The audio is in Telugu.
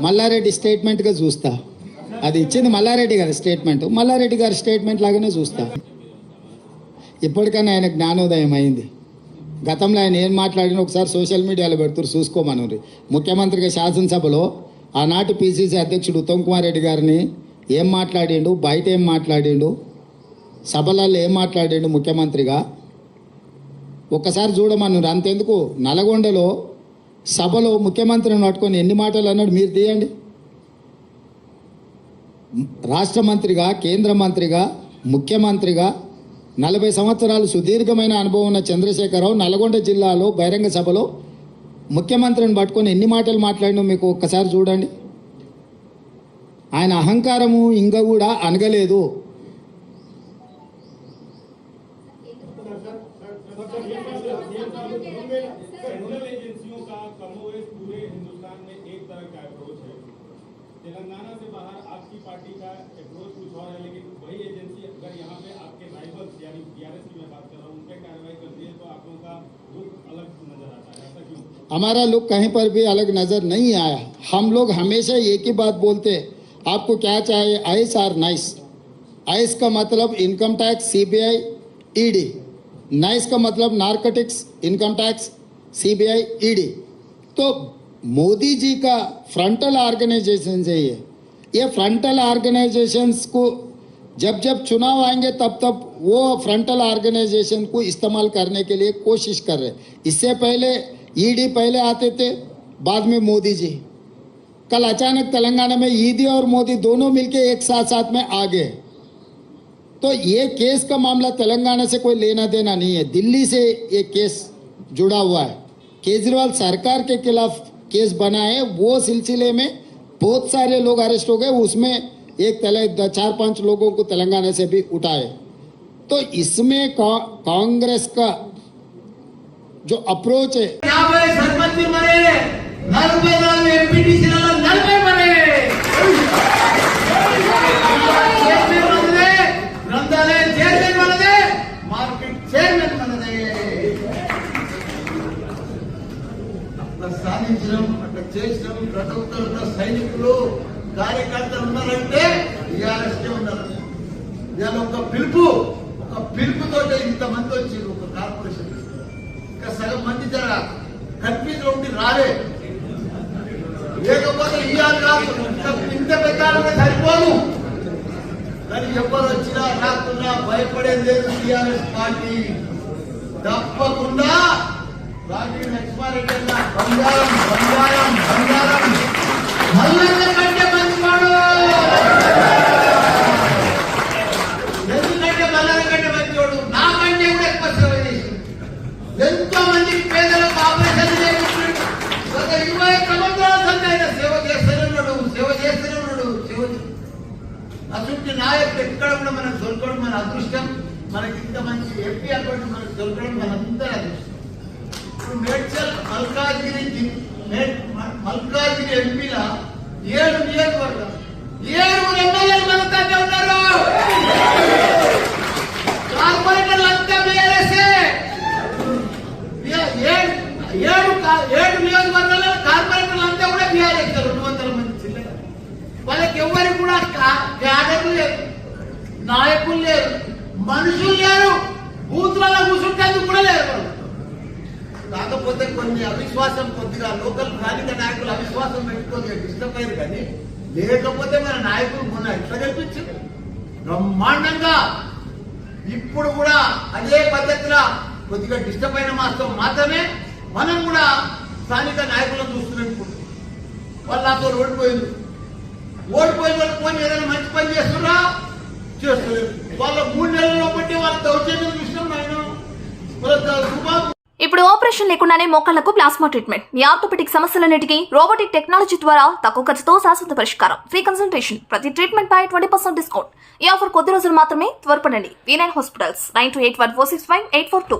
మల్లారెడ్డి స్టేట్మెంట్గా చూస్తా. అది ఇచ్చింది మల్లారెడ్డి గారి స్టేట్మెంట్, మల్లారెడ్డి గారి స్టేట్మెంట్ లాగానే చూస్తా. ఇప్పటికైనా ఆయన జ్ఞానోదయం అయింది. గతంలో ఆయన ఏం మాట్లాడినా ఒకసారి సోషల్ మీడియాలో పెడుతున్నారు, చూసుకోమని. ముఖ్యమంత్రిగా శాసనసభలో ఆనాటి పిసిసి అధ్యక్షుడు ఉత్తమ్ కుమార్ రెడ్డి గారిని ఏం మాట్లాడిండు, బయట ఏం మాట్లాడిండు, సభలలో ఏం మాట్లాడిండు ముఖ్యమంత్రిగా ఒక్కసారి చూడమన్నారు. అంతెందుకు నల్గొండలో సభలో ముఖ్యమంత్రిని పట్టుకొని ఎన్ని మాటలు అన్నాడు మీరు తీయండి. రాష్ట్ర మంత్రిగా, కేంద్ర మంత్రిగా, ముఖ్యమంత్రిగా 40 సంవత్సరాలు సుదీర్ఘమైన అనుభవం ఉన్న చంద్రశేఖరరావు నల్గొండ జిల్లాలో బహిరంగ సభలో ముఖ్యమంత్రిని పట్టుకొని ఎన్ని మాటలు మాట్లాడినా మీకు ఒక్కసారి చూడండి. ఆయన అహంకారము ఇంకా కూడా అనగలేదు. तेलंगाना से बाहर आपकी पार्टी का अप्रोच कुछ और है, लेकिन वही एजेंसी अगर यहाँ पे आपके राइवल्स यानी बीआरएस की मैं बात कर रहा हूँ उन पे कार्रवाई कर रही है, तो आप लोगों का लुक अलग नजर आता है, ऐसा क्यों? हमारा लुक कहीं पर भी अलग नजर नहीं आया. हम लोग हमेशा एक ही बात बोलते, आपको क्या चाहिए, आइस और नाइस. आइस का मतलब income tax, CBI, ED. Nice का मतलब narcotics, income tax, CBI, ED. तो मोदी जी का फ्रंटल ऑर्गेनाइजेशन है ये फ्रंटल ऑर्गेनाइजेशंस को जब जब चुनाव आएंगे तब तब वो फ्रंटल ऑर्गेनाइजेशन को इस्तेमाल करने के लिए कोशिश कर रहे. इससे पहले ईडी पहले आते थे, बाद में मोदी जी. कल अचानक तेलंगाना में ईडी और मोदी दोनों मिलके एक साथ में आ गए. तो ये केस का मामला तेलंगाना से कोई लेना देना नहीं है. दिल्ली से ये केस जुड़ा हुआ है. केजरीवाल सरकार के खिलाफ केस बना है, वो सिलसिले में बहुत सारे लोग अरेस्ट हो गए. उसमें एक 4-5 लोगों को तेलंगाना से भी उठाए. तो इसमें कांग्रेस का जो अप्रोच है, సాధించడం అట్లా చేసడం ప్రతి ఒక్కరు సైనికులు కార్యకర్తలు ఉన్నారంటే టీఆర్ఎస్కే ఉన్నారు. ఇవాళ ఒక పిలుపుతో ఇంతమంది వచ్చి ఒక కార్పొరేషన్ ఇంకా సగం మంది జర కన్ఫ్యూజ్ ఉండి రాలే, లేకపోతే ఇవాళ కాదు ఇంత పెట్టాలంటే సరిపోదు. కానీ ఎవరు వచ్చినా రాకుండా భయపడేది లేదు. టీఆర్ఎస్ పార్టీ తప్పకుండా బంగారం బంగారం బంగారం మల్లన్న కంటే మంచివాడు. ఎందుకంటే మల్లన్న కంటే మంచివాడు నాకంటే కూడా ఎక్కువ సేవ చేసి ఎంతో మంది పేదలకు ఆపరేషన్ చేయించాడు. గత 20 సంవత్సరాల సంది ఆయన సేవ చేస్తూనే ఉన్నాడు. అటువంటి నాయకుడు ఎక్కడ కూడా మనకు దొరకడం మన అదృష్టం. మనకి ఇంత మంచి ఎంపీ అకౌంట్ మనకు దొరకడం మనందరి అదృష్టం. మేడ్చల్ మల్కాజ్గిరి ఎంపీల 7 నియోజకవర్గం 7 ఎమ్మెల్యేలు మనతోనే ఉన్నారు. కార్పొరేటర్లు అంతా బీఆర్ఎస్ఏ. 7 నియోజకవర్గాల్లో కార్పొరేటర్లు అంతా కూడా బీఆర్ఎస్. 200 మంది చిల్లర. వాళ్ళకి ఎవరికి కూడా క్యాడర్లు లేరు, నాయకులు లేరు, మనుషులు లేరు, బూతులలో కూర్చుంటేందుకు కూడా లేరు. కాకపోతే కొన్ని అవిశ్వాసం, కొద్దిగా లోకల్ స్థానిక నాయకులు అవిశ్వాసం పెట్టుకొని డిస్టర్బ్ అయ్యారు. కానీ లేకపోతే మన నాయకులు మొన్న ఎట్లా కనిపించారు బ్రహ్మాండంగా. ఇప్పుడు కూడా అదే పద్ధతిలో కొద్దిగా డిస్టర్బ్ అయిన మాత్రమే మనం కూడా స్థానిక నాయకులను చూస్తున్నప్పుడు వాళ్ళు నాతో ఓడిపోయిన వాళ్ళు పోయి ఏదైనా మంచి పని చేస్తున్నా చేస్తున్నారు. వాళ్ళ 3 నెలల్లో బట్టి వాళ్ళ దౌర్జన్యం చూసినాం. నేను ఇప్పుడు ఆపరేషన్ లేకుండానే మోకాళ్లకు ప్లాస్మా ట్రీట్మెంట్. మీ ఆర్థోపెటిక్ సమస్యలన్నిటికీ రోబోటిక్ టెక్నాలజీ ద్వారా తక్కువ ఖర్చుతో శాశ్వత పరిష్కారం. ఫ్రీ కన్సల్టేషన్, ప్రతి ట్రీట్మెంట్ పై 20% డిస్కౌంట్. ఈ ఆఫర్ కొద్ది రోజులు మాత్రమే. త్వరపడండి. V9 hospitals 9281465842.